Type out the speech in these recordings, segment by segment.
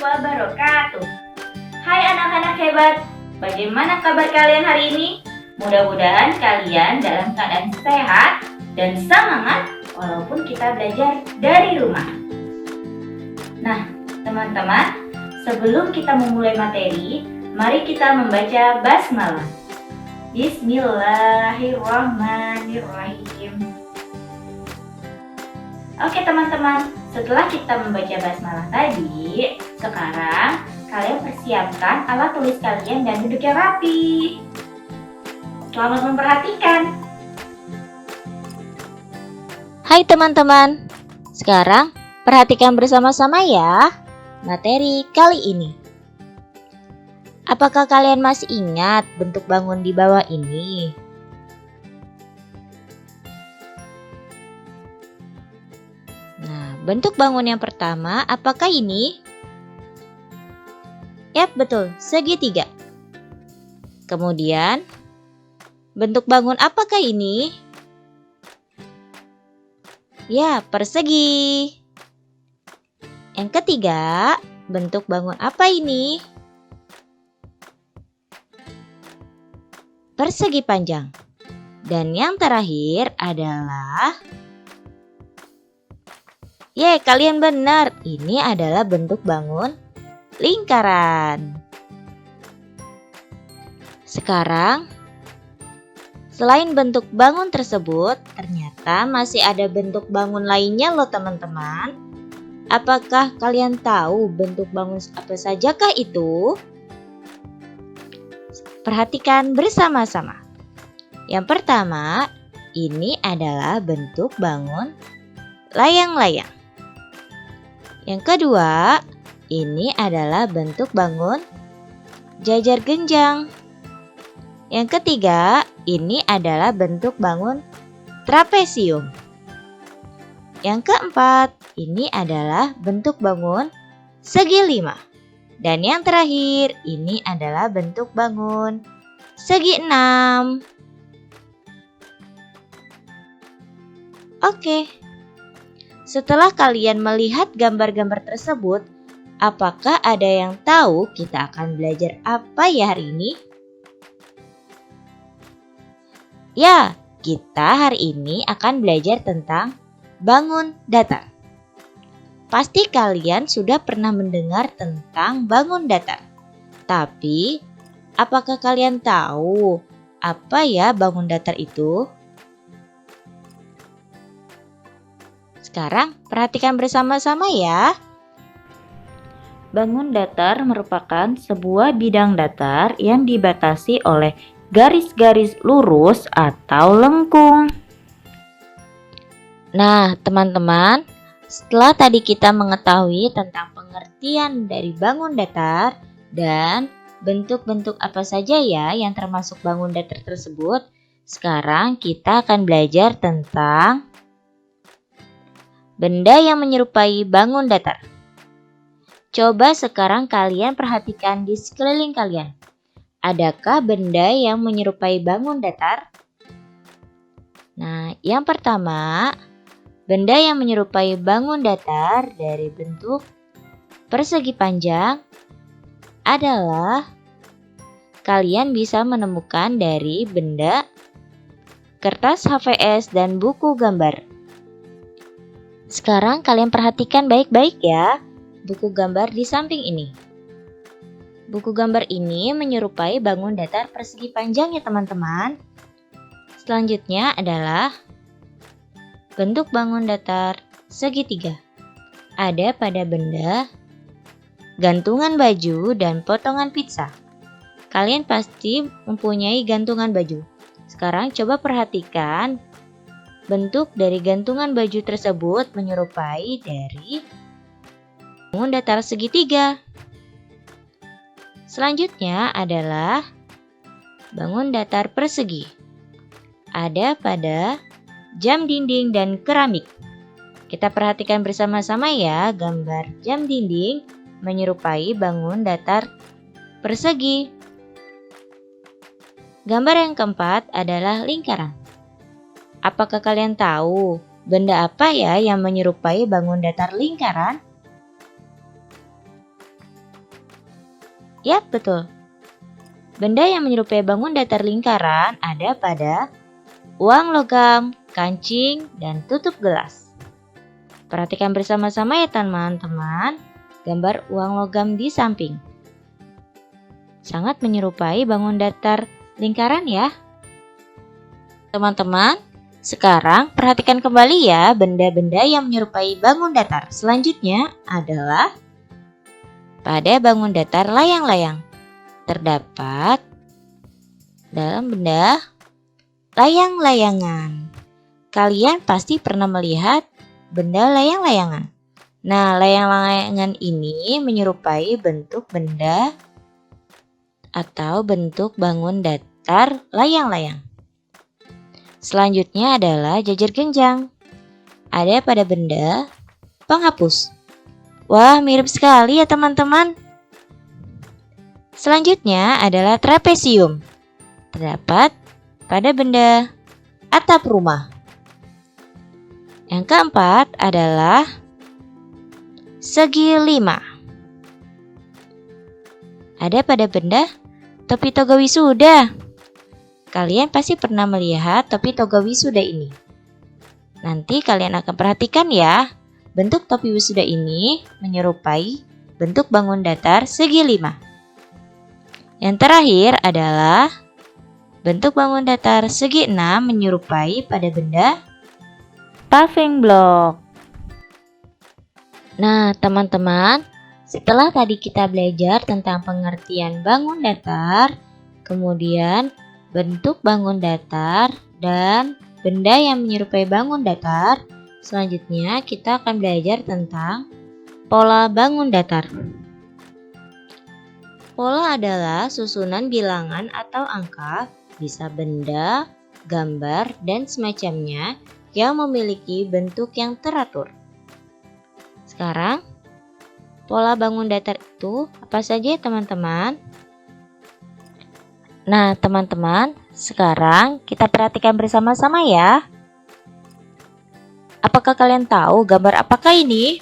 wabarakatuh. Hai anak-anak hebat, bagaimana kabar kalian hari ini? Mudah-mudahan kalian dalam keadaan sehat dan semangat walaupun kita belajar dari rumah. Nah, teman-teman, sebelum kita memulai materi, mari kita membaca basmalah. Bismillahirrahmanirrahim. Oke teman-teman, setelah kita membaca basmalah tadi, sekarang kalian persiapkan alat tulis kalian dan duduk yang rapi. Selamat memperhatikan. Hai teman-teman, sekarang perhatikan bersama-sama ya materi kali ini. Apakah kalian masih ingat bentuk bangun di bawah ini? Nah, bentuk bangun yang pertama apakah ini? Yap, betul, segitiga. Kemudian, bentuk bangun apakah ini? Ya, persegi. Yang ketiga, bentuk bangun apa ini? Persegi panjang. Dan yang terakhir adalah kalian benar. Ini adalah bentuk bangun lingkaran. Sekarang, selain bentuk bangun tersebut, ternyata masih ada bentuk bangun lainnya loh teman-teman. Apakah kalian tahu bentuk bangun apa sajakah itu? Perhatikan bersama-sama. Yang pertama, ini adalah bentuk bangun layang-layang. Yang kedua, ini adalah bentuk bangun jajar genjang. Yang ketiga, ini adalah bentuk bangun trapesium. Yang keempat, ini adalah bentuk bangun segi lima. Dan yang terakhir, ini adalah bentuk bangun segi enam. Oke. Setelah kalian melihat gambar-gambar tersebut, apakah ada yang tahu kita akan belajar apa ya hari ini? Ya, kita hari ini akan belajar tentang bangun datar. Pasti kalian sudah pernah mendengar tentang bangun datar. Tapi, apakah kalian tahu apa ya bangun datar itu? Sekarang perhatikan bersama-sama ya. Bangun datar merupakan sebuah bidang datar yang dibatasi oleh garis-garis lurus atau lengkung. Nah, teman-teman, setelah tadi kita mengetahui tentang pengertian dari bangun datar dan bentuk-bentuk apa saja ya yang termasuk bangun datar tersebut, sekarang kita akan belajar tentang benda yang menyerupai bangun datar. Coba sekarang kalian perhatikan di sekeliling kalian. Adakah benda yang menyerupai bangun datar? Nah, yang pertama, benda yang menyerupai bangun datar dari bentuk persegi panjang adalah kalian bisa menemukan dari benda kertas HVS dan buku gambar. Sekarang kalian perhatikan baik-baik ya buku gambar di samping ini. Buku gambar ini menyerupai bangun datar persegi panjang ya teman-teman. Selanjutnya adalah bentuk bangun datar segitiga. Ada pada benda gantungan baju dan potongan pizza. Kalian pasti mempunyai gantungan baju. Sekarang coba perhatikan bentuk dari gantungan baju tersebut menyerupai dari bangun datar segitiga. Selanjutnya adalah bangun datar persegi. Ada pada jam dinding dan keramik. Kita perhatikan bersama-sama ya gambar jam dinding menyerupai bangun datar persegi. Gambar yang keempat adalah lingkaran. Apakah kalian tahu benda apa ya yang menyerupai bangun datar lingkaran? Yap, betul. Benda yang menyerupai bangun datar lingkaran ada pada uang logam, kancing, dan tutup gelas. Perhatikan bersama-sama ya teman-teman, gambar uang logam di samping. Sangat menyerupai bangun datar lingkaran ya. Teman-teman, sekarang perhatikan kembali ya benda-benda yang menyerupai bangun datar. Selanjutnya adalah pada bangun datar layang-layang. Terdapat dalam benda layang-layangan. Kalian pasti pernah melihat benda layang-layangan. Nah, layang-layangan ini menyerupai bentuk benda atau bentuk bangun datar layang-layang. Selanjutnya adalah jajar genjang. Ada pada benda penghapus. Wah, mirip sekali ya teman-teman. Selanjutnya adalah trapesium. Terdapat pada benda atap rumah. Yang keempat adalah segi lima. Ada pada benda topi toga wisuda. Kalian pasti pernah melihat topi toga wisuda ini. Nanti kalian akan perhatikan ya, bentuk topi wisuda ini menyerupai bentuk bangun datar segi lima. Yang terakhir adalah bentuk bangun datar segi 6 menyerupai pada benda paving block. Nah, teman-teman, setelah tadi kita belajar tentang pengertian bangun datar, kemudian bentuk bangun datar, dan benda yang menyerupai bangun datar, selanjutnya kita akan belajar tentang pola bangun datar. Pola adalah susunan bilangan atau angka, bisa benda, gambar, dan semacamnya yang memiliki bentuk yang teratur. Sekarang, pola bangun datar itu apa saja ya teman-teman? Nah teman-teman, sekarang kita perhatikan bersama-sama ya. Apakah kalian tahu gambar apakah ini?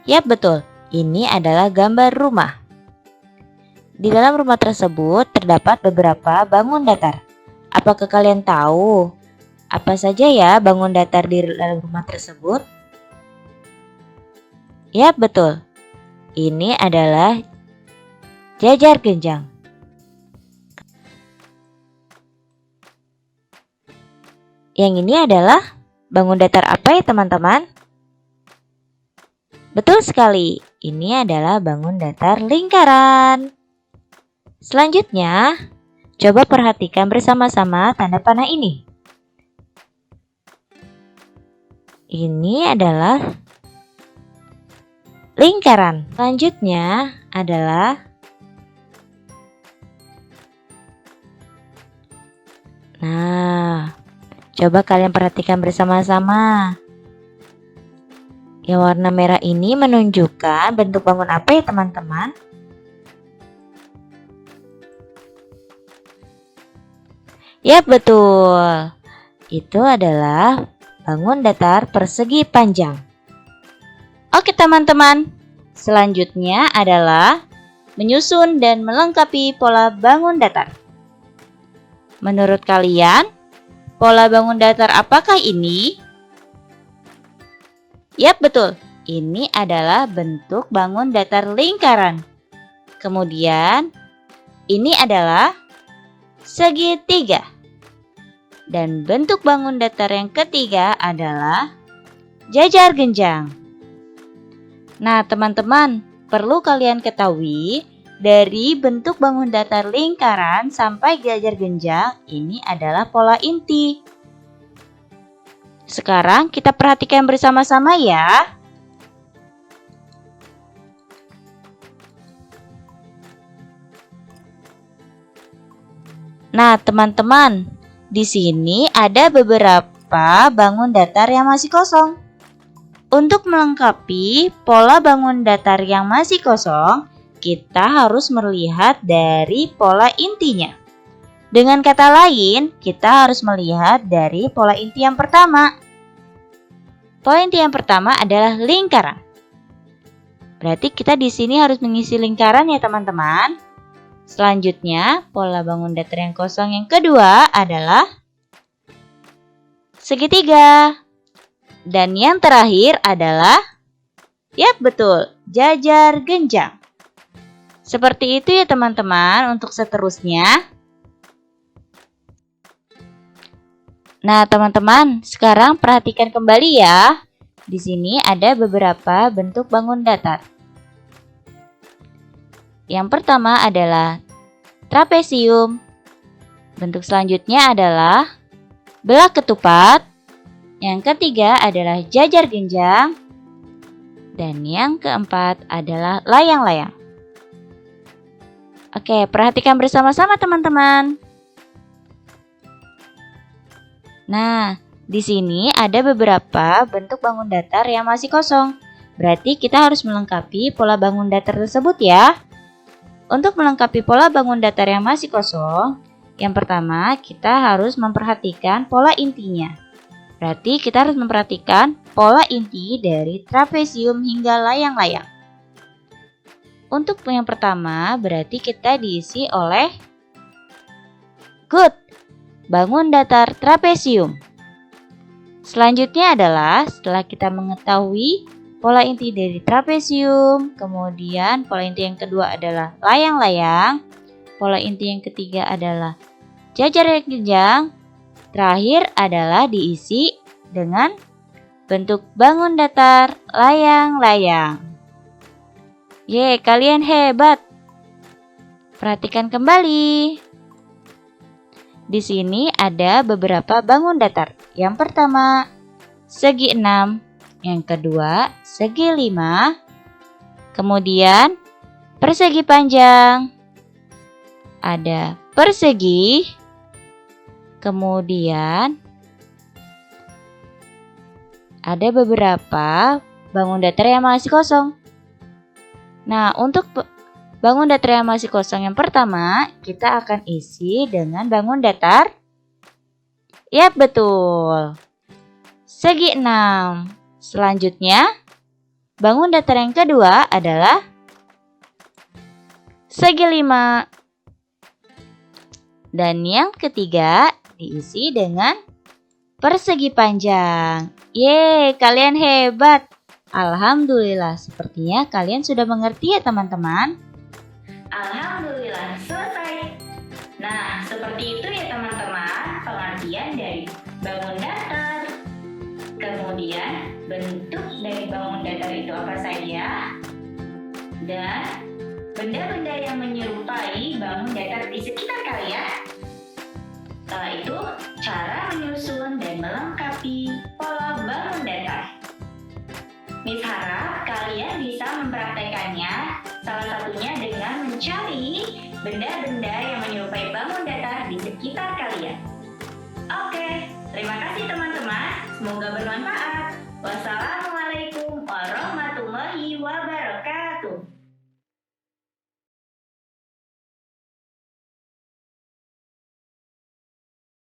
Yap, betul. Ini adalah gambar rumah. Di dalam rumah tersebut terdapat beberapa bangun datar. Apakah kalian tahu apa saja ya bangun datar di dalam rumah tersebut? Ya, betul. Ini adalah jajar genjang. Yang ini adalah bangun datar apa ya teman-teman? Betul sekali. Ini adalah bangun datar lingkaran. Selanjutnya, coba perhatikan bersama-sama tanda panah ini. Ini adalah lingkaran. Selanjutnya adalah coba kalian perhatikan bersama-sama. Yang warna merah ini menunjukkan bentuk bangun apa ya teman-teman? Ya, betul. Itu adalah bangun datar persegi panjang. Oke teman-teman, selanjutnya adalah menyusun dan melengkapi pola bangun datar. Menurut kalian, pola bangun datar apakah ini? Yap, betul. Ini adalah bentuk bangun datar lingkaran. Kemudian, ini adalah segitiga. Dan bentuk bangun datar yang ketiga adalah jajar genjang. Nah, teman-teman, perlu kalian ketahui dari bentuk bangun datar lingkaran sampai jajar genjang ini adalah pola inti. Sekarang kita perhatikan bersama-sama ya. Nah, teman-teman, di sini ada beberapa bangun datar yang masih kosong. Untuk melengkapi pola bangun datar yang masih kosong, kita harus melihat dari pola intinya. Dengan kata lain, kita harus melihat dari pola inti yang pertama. Pola inti yang pertama adalah lingkaran. Berarti kita di sini harus mengisi lingkaran ya teman-teman. Selanjutnya, pola bangun datar yang kosong yang kedua adalah segitiga. Dan yang terakhir adalah, yap betul, jajar genjang. Seperti itu ya teman-teman untuk seterusnya. Nah teman-teman, sekarang perhatikan kembali ya. Di sini ada beberapa bentuk bangun datar. Yang pertama adalah trapesium. Bentuk selanjutnya adalah belah ketupat. Yang ketiga adalah jajar genjang. Dan yang keempat adalah layang-layang. Oke, perhatikan bersama-sama teman-teman. Nah, di sini ada beberapa bentuk bangun datar yang masih kosong. Berarti kita harus melengkapi pola bangun datar tersebut ya. Untuk melengkapi pola bangun datar yang masih kosong, yang pertama kita harus memperhatikan pola intinya. Berarti kita harus memperhatikan pola inti dari trapesium hingga layang-layang. Untuk yang pertama, berarti kita diisi oleh good, bangun datar trapesium. Selanjutnya adalah setelah kita mengetahui pola inti dari trapesium, kemudian pola inti yang kedua adalah layang-layang, pola inti yang ketiga adalah jajar genjang, terakhir adalah diisi dengan bentuk bangun datar layang-layang. Ye, kalian hebat. Perhatikan kembali. Di sini ada beberapa bangun datar. Yang pertama, segi 6. Yang kedua, segi 5. Kemudian, persegi panjang. Ada persegi. Kemudian, ada beberapa bangun datar yang masih kosong. Nah, untuk bangun datar yang masih kosong yang pertama, kita akan isi dengan bangun datar. Yap, betul. Segi 6. Selanjutnya, bangun datar yang kedua adalah segi 5. Dan yang ketiga diisi dengan persegi panjang. Yeay, kalian hebat. Alhamdulillah, sepertinya kalian sudah mengerti ya teman-teman. Alhamdulillah, selesai. Nah, seperti itu ya teman-teman pengertian dari bangun datar. Kemudian, bentuk dari bangun datar itu apa saja? Dan benda-benda yang menyerupai bangun datar di sekitar kalian. Setelah itu, cara menyusun dan melengkapi pola bangun datar. Miss harap kalian bisa mempraktekannya, salah satunya dengan mencari benda-benda yang menyerupai bangun datar di sekitar kalian. Oke, terima kasih teman-teman. Semoga bermanfaat. Wassalamualaikum.